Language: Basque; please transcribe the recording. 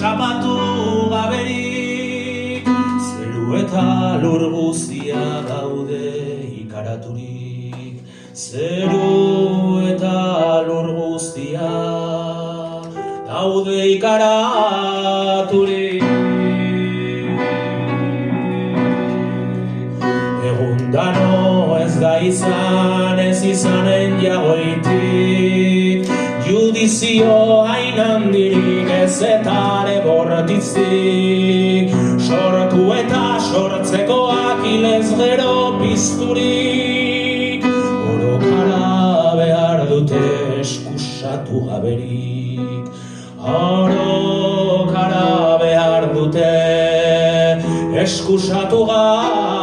esapatu gaberik, zeru eta lur guztia daude ikaraturik, zeru eta lur guztia daude ikaraturik. Egundano ez da izan, ez izanen jagoitik, judizio hain handirik ez etare bortitzik, sortu eta sortzekoak hilez gero pizturik, orokara behar dute eskusatu gaberik, orokara behar dute eskusatu gaberik.